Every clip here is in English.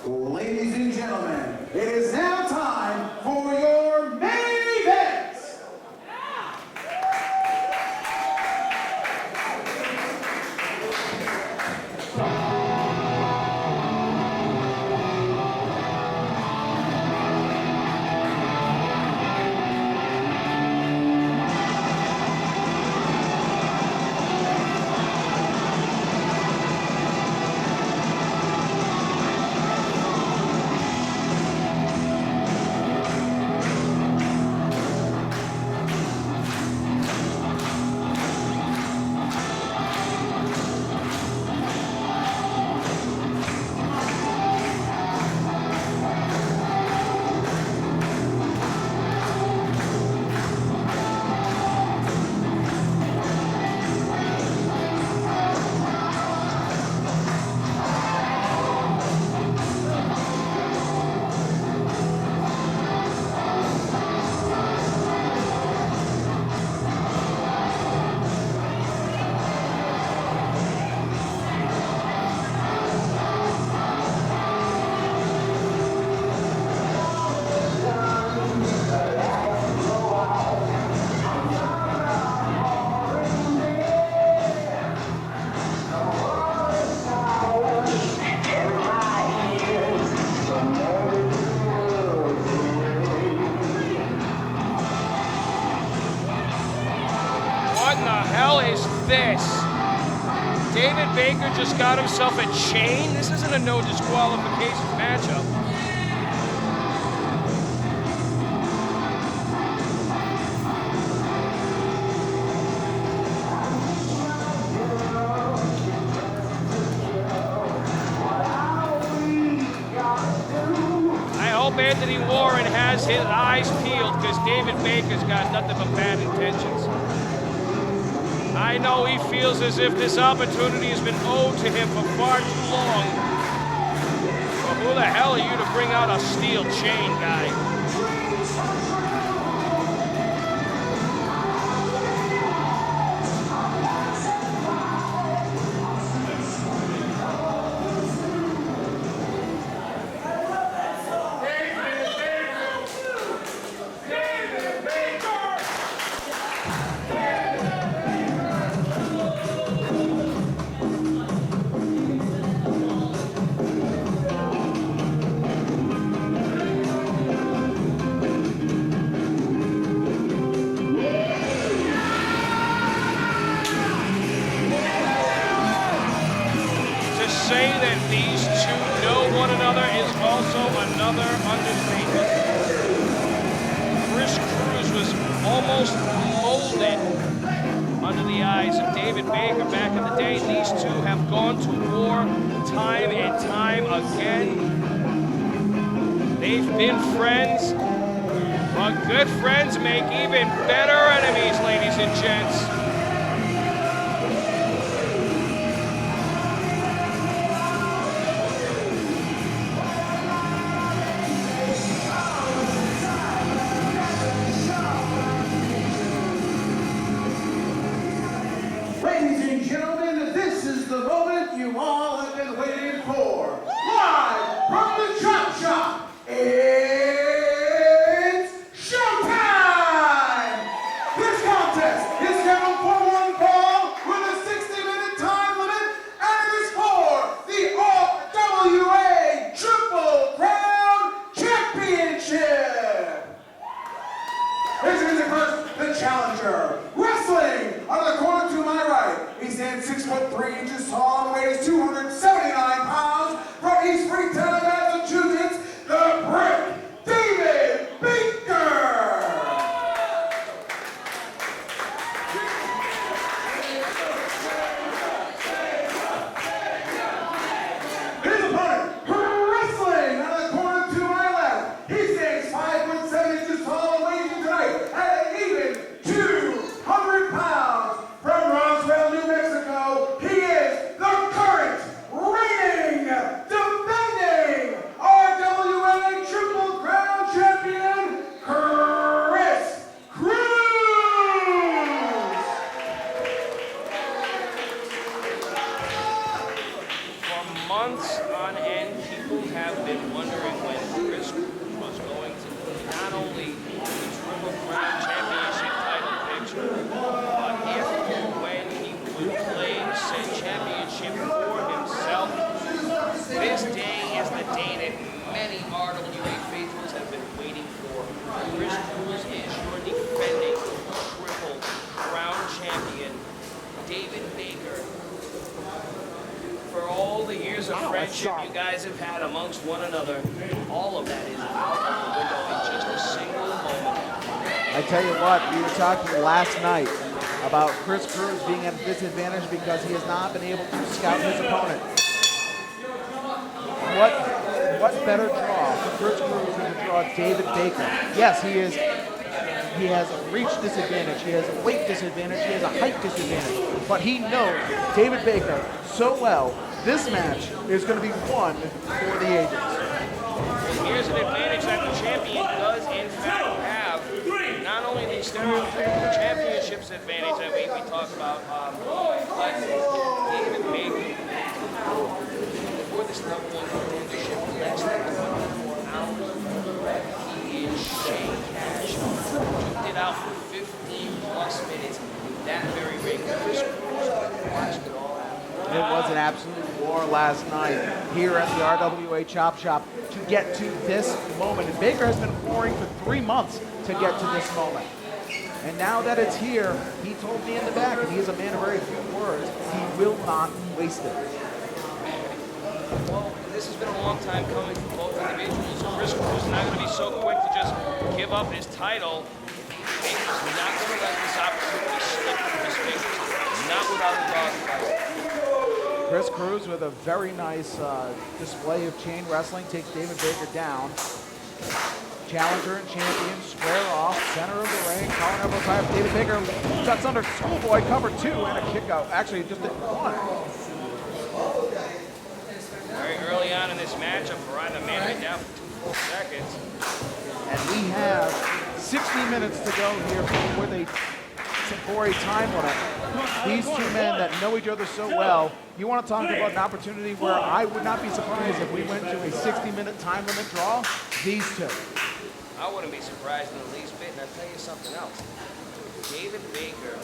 Ladies and gentlemen, it is now time for your main event. What in the hell is this? David Baker just got himself a chain? This isn't a no disqualification matchup. I hope Anthony Warren has his eyes peeled because David Baker's got nothing but bad intentions. I know he feels as if this opportunity has been owed to him for far too long. But who the hell are you to bring out a steel chain, guy? Say that these two know one another is also another understatement. Chris Cruz was almost molded under the eyes of David Baker back in the day. These two have gone to war time and time again. They've been friends, but good friends make even better enemies, ladies and gents. Ladies and gentlemen, this is the moment you all have been waiting for. Live from the Chop Shop, it's showtime! This contest is scheduled many RWA faithfuls have been waiting for. Chris Cruz is your defending Triple Crown champion. David Baker, for all the years of friendship you guys have had amongst one another, all of that is out of the window in just a single moment. I tell you what, we were talking last night about Chris Cruz being at a disadvantage because he has not been able to scout his opponent. What better draw for Chris Cruz than to draw David Baker? Yes, he has a reach disadvantage, he has a weight disadvantage, he has a height disadvantage, but he knows David Baker so well. This match is going to be won for the ages. Here's an advantage that the champion does in fact have. Not only the stereotypical championships advantage that we talk about, but David Baker, for this number one contendership, less than 24 hours, he is Shane Cash. Duked it out for 15 plus minutes in that very ring. Chris Cruz watched it all out. It was an absolute war last night here at the RWA Chop Shop to get to this moment. And Baker has been warring for 3 months to get to this moment. And now that it's here, he told me in the back, and he is a man of very few words, he will not waste it. Well, this has been a long time coming for both individuals. Chris Cruz is not going to be so quick to just give up his title. Baker's not going to let this opportunity slip through his fingers. Not without a dog fight. Chris Cruz with a very nice display of chain wrestling takes David Baker down. Challenger and champion square off, center of the ring, collar elbow tie up. David Baker cuts under Schoolboy, cover 2, and a kick out. Actually, just did 1. Very early on in this matchup, we're on the man right down for 2 full seconds. And we have 60 minutes to go here for a time limit. These two men that know each other so well, you want to talk about an opportunity where I would not be surprised if we went to a 60-minute time limit draw. These two. I wouldn't be surprised in the least bit, and I'll tell you something else. David Baker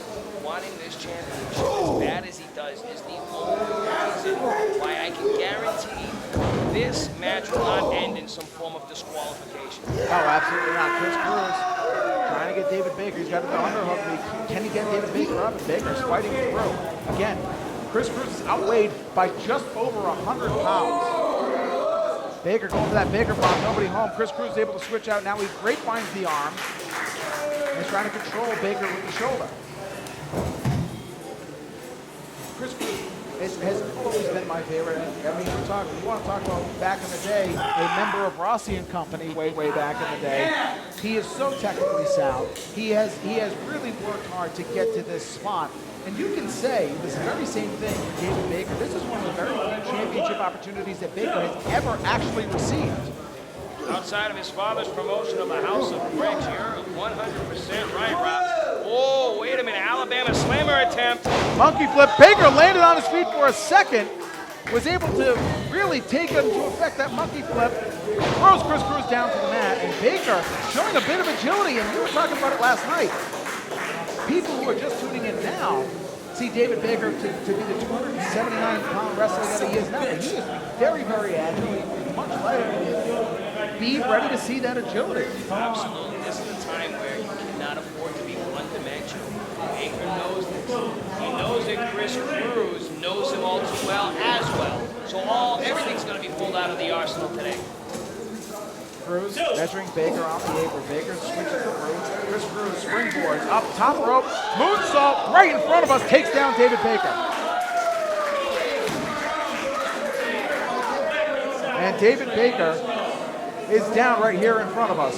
wanting this championship as bad as he does is the only reason why I can guarantee this match will not end in some form of disqualification. Oh, absolutely not. Chris Cruz trying to get David Baker. He's got the underhook. Can he get David Baker up? And Baker's fighting through. Again, Chris Cruz is outweighed by just over 100 pounds. Baker going for that Baker bomb, nobody home. Chris Cruz is able to switch out. Now he grapevines the arm. He's trying to control Baker with the shoulder. Chris Cruz has always been my favorite. I mean, you want to talk about back in the day, a member of Rossi and Company way back in the day. He is so technically sound. He has really worked hard to get to this spot. And you can say this very same thing for David Baker. This is one of the very few championship opportunities that Baker has ever actually received. Outside of his father's promotion of the House of Bricks, you're 100% right, Rob. Whoa, wait a minute, Alabama slammer attempt. Monkey flip. Baker landed on his feet for a second, was able to really take into effect that monkey flip, throws Chris Cruz down to the mat, and Baker showing a bit of agility, and we were talking about it last night. People who are just tuning in now see David Baker to be the 279-pound wrestler that he is now. But he is very, very agile, much lighter. Be ready to see that agility. Absolutely. This is a time where you cannot afford to be one-dimensional. Baker knows this. He knows that Chris Cruz knows him all too well as well. So everything's going to be pulled out of the arsenal today. Cruz measuring Baker off the apron. Baker switches the ropes. Chris Cruz springboards up top rope. Moonsault right in front of us. Takes down David Baker. And David Baker is down right here in front of us.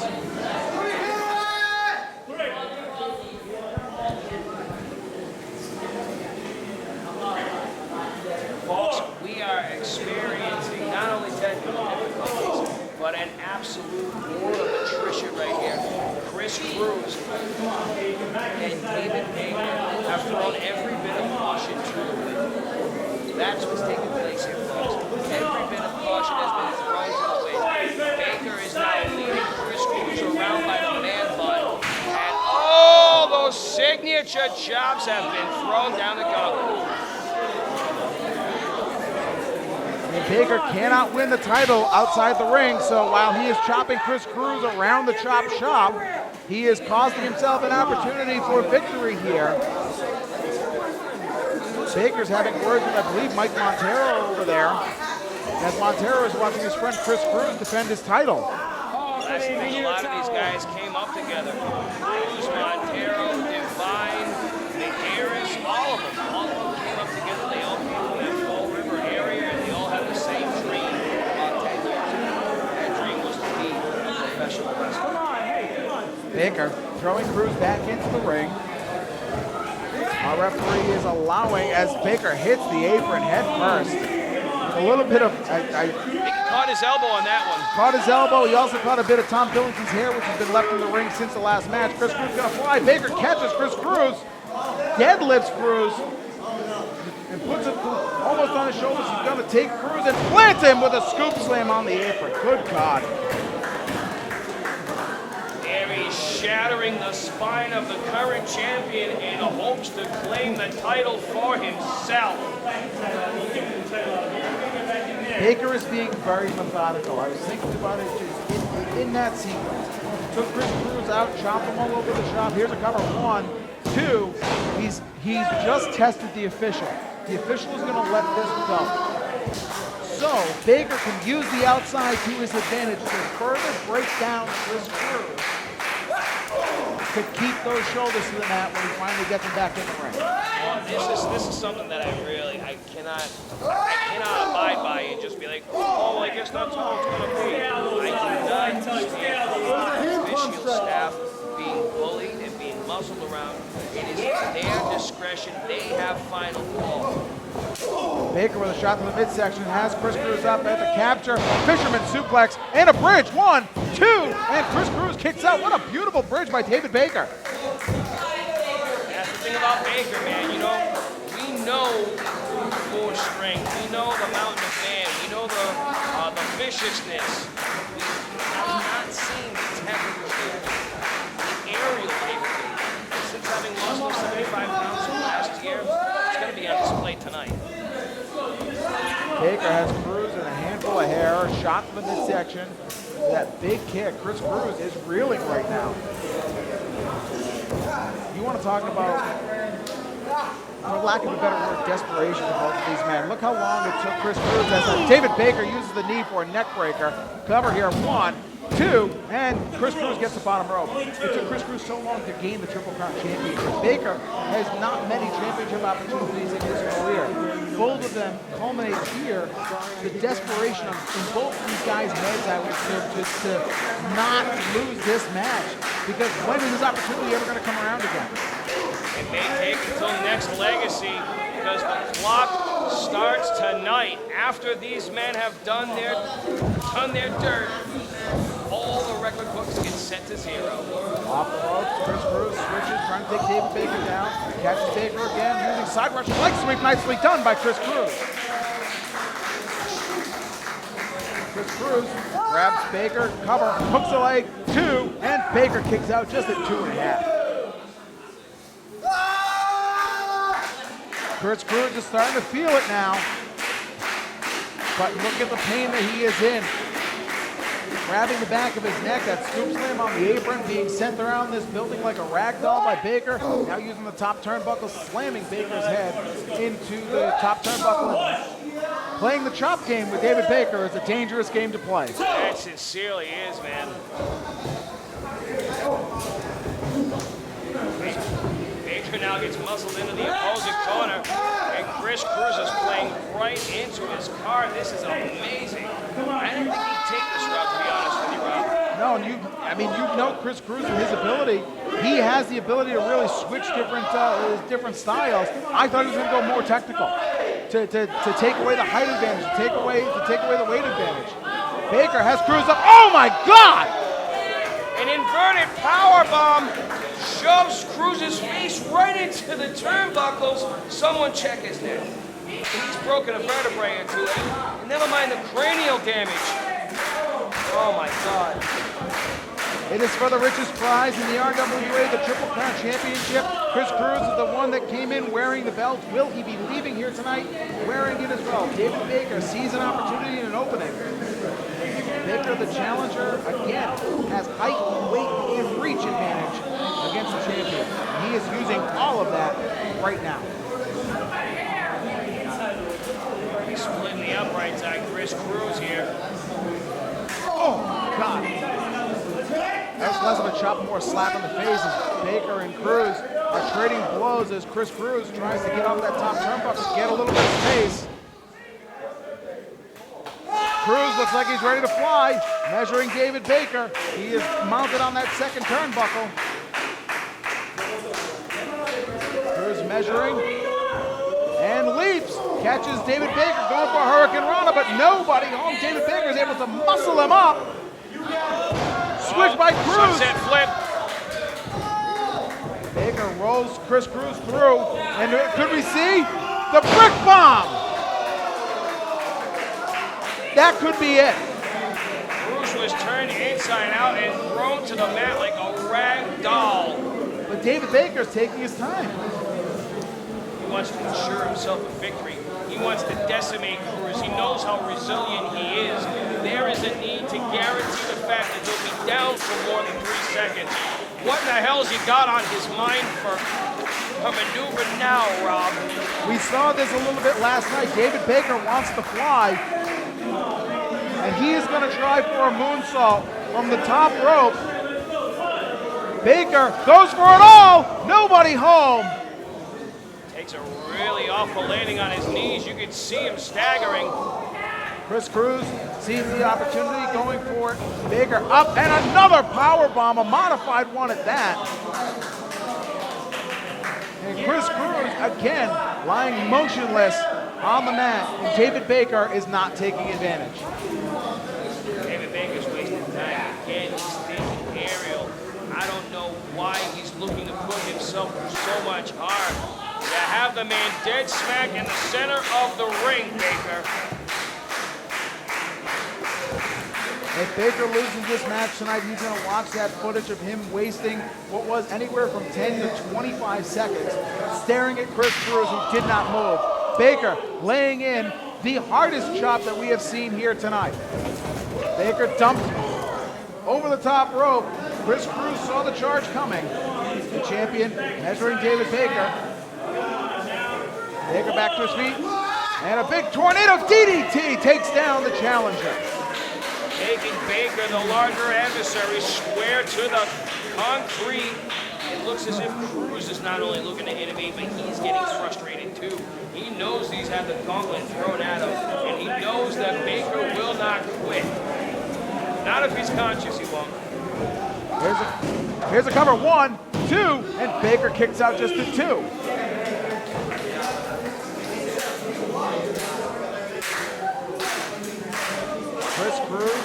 Folks, we are experiencing not only technical difficulties, but an absolute war of attrition right here. Chris Cruz and David Baker have thrown every bit of caution to the wind. That's what's taking place here, folks. Every bit of caution has been thrown to the wind. Baker is now leading Chris Cruz around by the man bun. And oh, those signature chops have been thrown down the gauntlet. Baker cannot win the title outside the ring, so while he is chopping Chris Cruz around the chop shop, he is costing himself an opportunity for victory here. Baker's having words with, I believe, Mike Montero over there, as Montero is watching his friend Chris Cruz defend his title. Last thing, a lot of these guys came up together. Cruz, Montero, Divine, McHarris, all of them came up together. They all came from that Fall River area, and they all had the same dream about 10 years ago. That dream was to be a professional wrestler. Baker throwing Cruz back into the ring. Our referee is allowing, as Baker hits the apron head first. A little bit of, He caught his elbow on that one. Caught his elbow. He also caught a bit of Tom Billington's hair, which has been left in the ring since the last match. Chris Cruz gonna fly. Baker catches Chris Cruz, deadlifts Cruz, and puts it almost on his shoulders. He's gonna take Cruz and plant him with a scoop slam on the apron. Good God. There he's shattering the spine of the current champion in hopes to claim the title for himself. Baker is being very methodical. I was thinking about it just in that sequence. Took Chris Cruz out, chopped him all over the shop. Here's a cover. 1, 2. He's just tested the official. The official is going to let this go. So Baker can use the outside to his advantage to further break down Chris Cruz, to keep those shoulders to the mat when he finally gets him back in the ring. Well, this is something that I cannot abide by and just be like, oh, I guess that's how it's going to be. I cannot stand the official staff being bullied and being muscled around. It is their discretion. They have final call. Baker with a shot to the midsection has Chris Cruz up at the capture. Fisherman suplex and a bridge. 1, 2, and Chris Cruz kicks out. What a beautiful bridge by David Baker. That's the thing about Baker, man. You know, we know core strength. We know the mountain of man. We know the viciousness. We have not seen the technical capability, the aerial capability. Since having lost those 75 pounds from last year, it's going to be on display tonight. Baker has Cruz in a handful of hair, shot to the midsection. That big kick. Chris Cruz is reeling right now. You want to talk about, for lack of a better word, desperation of both of these men. Look how long it took Chris Cruz as David Baker uses the knee for a neck breaker. Cover here. 1, 2, and Chris Cruz gets the bottom rope. It took Chris Cruz so long to gain the Triple Crown Championship. Baker has not many championship opportunities in his career. Both of them culminate here. The desperation in both of these guys' heads, I would say, just to not lose this match. Because when is his opportunity ever going to come around again? It may take until next legacy, because the clock starts tonight. After these men have done their dirt, all the record books get set to 0. Off the ropes, Chris Cruz switches, trying to take David Baker down. Catches Baker again, using side rush leg sweep. Nicely done by Chris Cruz. Chris Cruz grabs Baker, cover, hooks a leg, 2, and Baker kicks out just at 2.5. Chris Cruz is starting to feel it now. But look at the pain that he is in. Grabbing the back of his neck, that scoop slam on the apron, being sent around this building like a rag doll by Baker. Now using the top turnbuckle, slamming Baker's head into the top turnbuckle. Playing the chop game with David Baker is a dangerous game to play. That sincerely is, man. Baker now gets muscled into the opposing corner, and Chris Cruz is playing right into his card. This is amazing. I didn't think he'd take this route, to be honest with you, Rob. No, and you know Chris Cruz and his ability. He has the ability to really switch different styles. I thought he was going to go more technical, to take away the height advantage, to take away the weight advantage. Baker has Cruz up. Oh my God! An inverted powerbomb shoves Cruz's face right into the turnbuckles. Someone check his neck. He's broken a vertebrae or two. And never mind the cranial damage. Oh my God. It is for the richest prize in the RWA, the Triple Crown Championship. Chris Cruz is the one that came in wearing the belt. Will he be leaving here tonight wearing it as well? David Baker sees an opportunity and an opening. Baker, the challenger, again, has height, weight, and reach advantage against the champion. And he is using all of that right now. He's splitting the uprights on Chris Cruz here. Oh, God. That's less of a chop, more slap in the face as Baker and Cruz are trading blows as Chris Cruz tries to get off that top turnbuckle, get a little bit of space. Cruz looks like he's ready to fly, measuring David Baker. He is mounted on that second turnbuckle. Cruz measuring and leaps, catches David Baker, going for a Hurricane Rana, but nobody home. David Baker is able to muscle him up. Switch by Cruz. Sunset flip. Baker rolls Chris Cruz through, and could we see the brick bomb? That could be it. Cruz was turned inside out and thrown to the mat like a rag doll. But David Baker's taking his time. He wants to ensure himself a victory. He wants to decimate Cruz. He knows how resilient he is. There is a need to guarantee the fact that he'll be down for more than 3 seconds. What in the hell's he got on his mind for a maneuver now, Rob? We saw this a little bit last night. David Baker wants to fly, and he is going to try for a moonsault from the top rope. Baker goes for it all. Nobody home. Takes a really awful landing on his knees. You can see him staggering. Chris Cruz sees the opportunity, going for it. Baker up, and another power bomb, a modified one at that. And Chris Cruz, again, lying motionless on the mat. And David Baker is not taking advantage. David Baker's wasting time. Again, he's thinking aerial. I don't know why he's looking to put himself through so much harm. To have the man dead smack in the center of the ring, Baker. If Baker loses this match tonight, he's going to watch that footage of him wasting what was anywhere from 10 to 25 seconds staring at Chris Cruz, who did not move. Baker laying in the hardest chop that we have seen here tonight. Baker dumped over the top rope. Chris Cruz saw the charge coming. The champion measuring David Baker. Baker back to his feet. And a big tornado DDT takes down the challenger. Taking Baker, the larger adversary, square to the concrete. It looks as if Cruz is not only looking to innovate, but he's getting frustrated too. He knows he's had the gauntlet thrown at him, and he knows that Baker will not quit. Not if he's conscious, he won't. Here's a cover, 1, 2, and Baker kicks out just to 2. Chris Cruz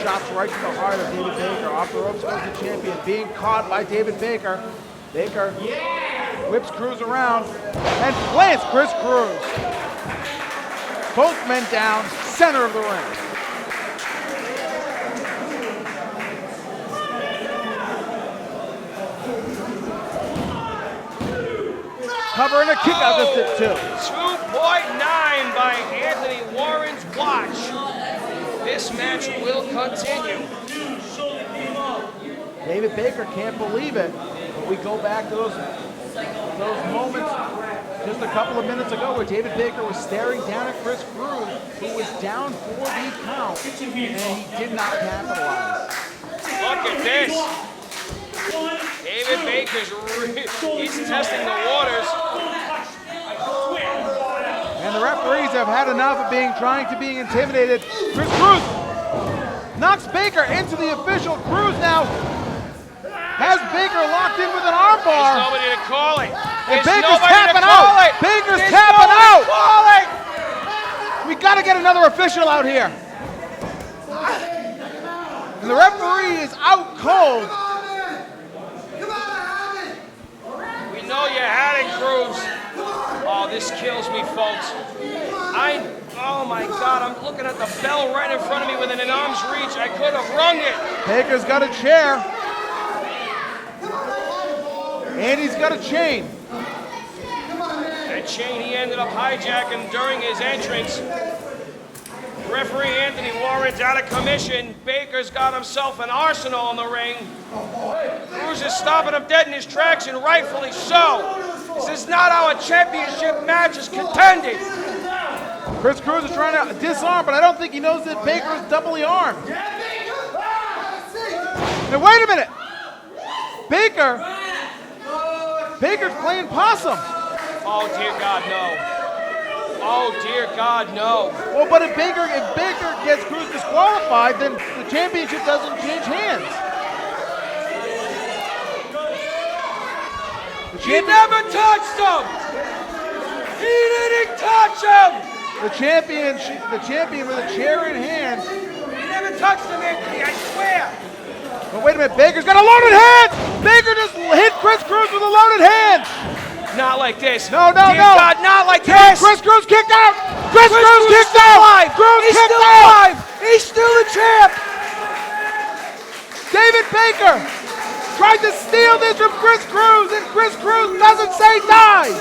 shots right to the heart of David Baker. Off the ropes goes the champion, being caught by David Baker. Baker whips Cruz around and plants Chris Cruz. Both men down, center of the ring. Cover and a kick out just at 2. 2.9 by Anthony Warren's watch. This match will continue. David Baker can't believe it, but we go back to those moments just a couple of minutes ago where David Baker was staring down at Chris Cruz, who was down for the count, and he did not capitalize. Look at this. David Baker's he's testing the waters. And the referees have had enough of trying to be intimidated. Chris Cruz knocks Baker into the official. Cruz now has Baker locked in with an armbar. There's nobody to call it. And Baker's tapping out. Baker's tapping out. We got to get another official out here. And the referee is out cold. We know you had it, Cruz. Oh, this kills me, folks. Oh my God, I'm looking at the bell right in front of me within an arm's reach. I could have rung it. Baker's got a chair. And he's got a chain. That chain he ended up hijacking during his entrance. Referee Anthony Warren's out of commission. Baker's got himself an arsenal in the ring. Cruz is stopping him dead in his tracks, and rightfully so. This is not how a championship match is contended. Chris Cruz is trying to disarm, but I don't think he knows that Baker is doubly armed. Now wait a minute. Baker's playing possum. Oh dear God, no. Oh dear God, no. Well, but if Baker gets Cruz disqualified, then the championship doesn't change hands. He never touched him. He didn't touch him. The champion with a chair in hand. He never touched him, Anthony, I swear. But wait a minute, Baker's got a loaded hand. Baker just hit Chris Cruz with a loaded hand. Not like this. No. Dear God, not like this. Chris Cruz kicked out. Chris Cruz kicked still out. alive. Cruz He's kicked still out. alive. He's still the champ. David Baker tried to steal this from Chris Cruz, and Chris Cruz doesn't say die.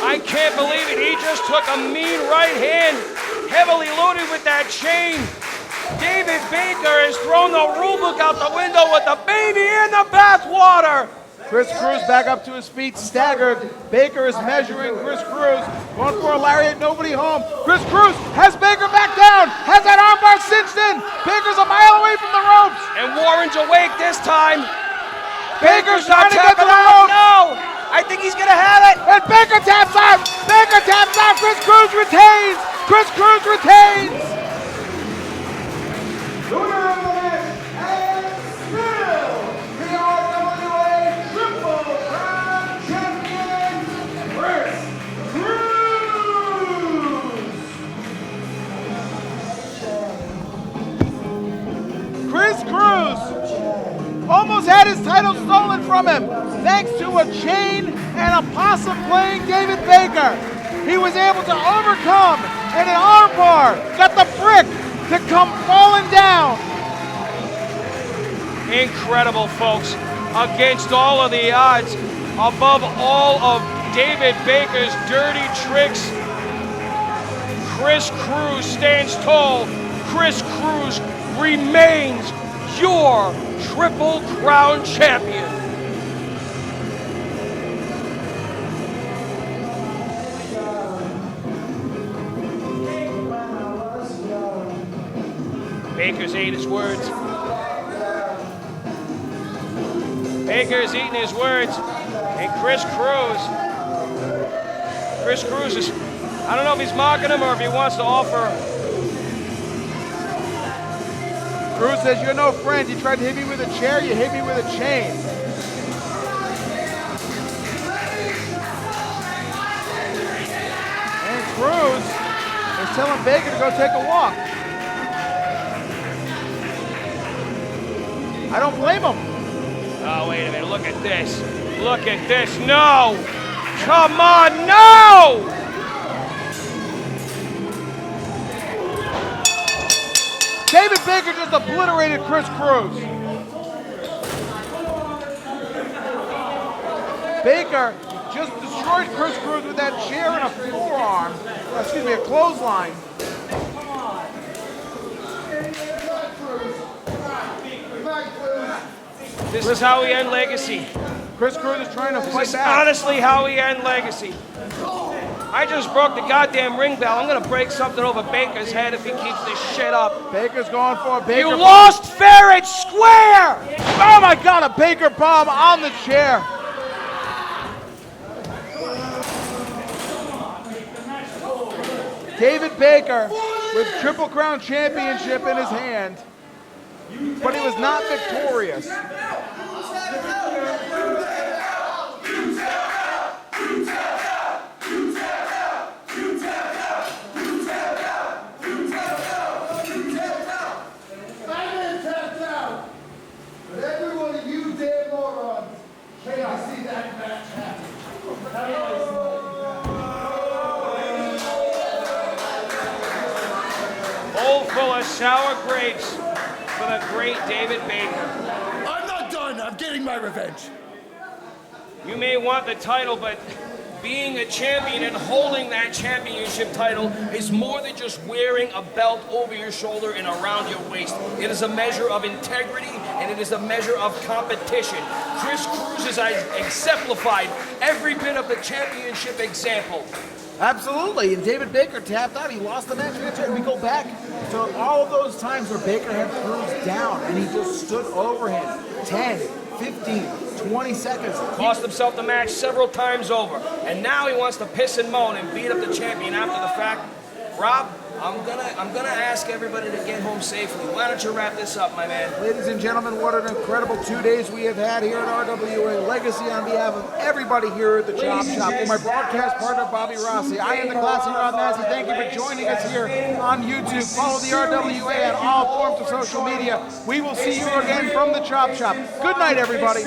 I can't believe it. He just took a mean right hand, heavily loaded with that chain. David Baker has thrown the rulebook out the window with the baby in the bathwater. Chris Cruz back up to his feet, staggered. Baker is measuring Chris Cruz, going for a lariat, nobody home. Chris Cruz has Baker back down, has that armbar cinched in. Baker's a mile away from the ropes. And Warren's awake this time. Baker's trying to get to the ropes. No, I think he's gonna have it. And Baker taps out. Baker taps out. Chris Cruz retains. Chris Cruz retains. The winner of the match and still the RWA Triple Crown Champion, Chris Cruz. Chris Cruz almost had his title stolen from him thanks to a chain and a possum playing David Baker. He was able to overcome and an armbar got the brick to come falling down. Incredible, folks. Against all of the odds, above all of David Baker's dirty tricks, Chris Cruz stands tall. Chris Cruz remains your Triple Crown champion. Baker's ate his words. Baker's eating his words. And Chris Cruz is, I don't know if he's mocking him or if he wants to offer. Cruz says, you're no friend. You tried to hit me with a chair, you hit me with a chain. And Cruz is telling Baker to go take a walk. I don't blame him. Oh, wait a minute, look at this. Look at this, no! Come on, no! David Baker just obliterated Chris Cruz. Baker just destroyed Chris Cruz with that chair and a forearm. Excuse me, a clothesline. This is how we end Legacy. Chris Cruz is trying to fight This is back. honestly how we end Legacy. I just broke the goddamn ring bell. I'm gonna break something over Baker's head if he keeps this shit up. Baker's going for a Baker You bomb. lost fair and square! Oh my God, a Baker bomb on the chair. David Baker with Triple Crown Championship in his hand, but he was not victorious. full of sour grapes for the great David Baker. I'm not done. I'm getting my revenge. You may want the title, but being a champion and holding that championship title is more than just wearing a belt over your shoulder and around your waist. It is a measure of integrity, and it is a measure of competition. Chris Cruz has exemplified every bit of the championship example. Absolutely, and David Baker tapped out. He lost the match, and we go back to all of those times where Baker had Cruz down, and he just stood over him 10, 15, 20 seconds. Cost himself the match several times over, and now he wants to piss and moan and beat up the champion after the fact. Rob, I'm gonna ask everybody to get home safely. Why don't you wrap this up, my man? Ladies and gentlemen, what an incredible 2 days we have had here at RWA Legacy. On behalf of everybody here at the Chop Shop, for my broadcast partner Bobby Rossi, I am the classy Rob Massey. Thank you for joining us here on YouTube. Follow the RWA on all forms of social media. We will see you again from the Chop Shop. Good night, everybody.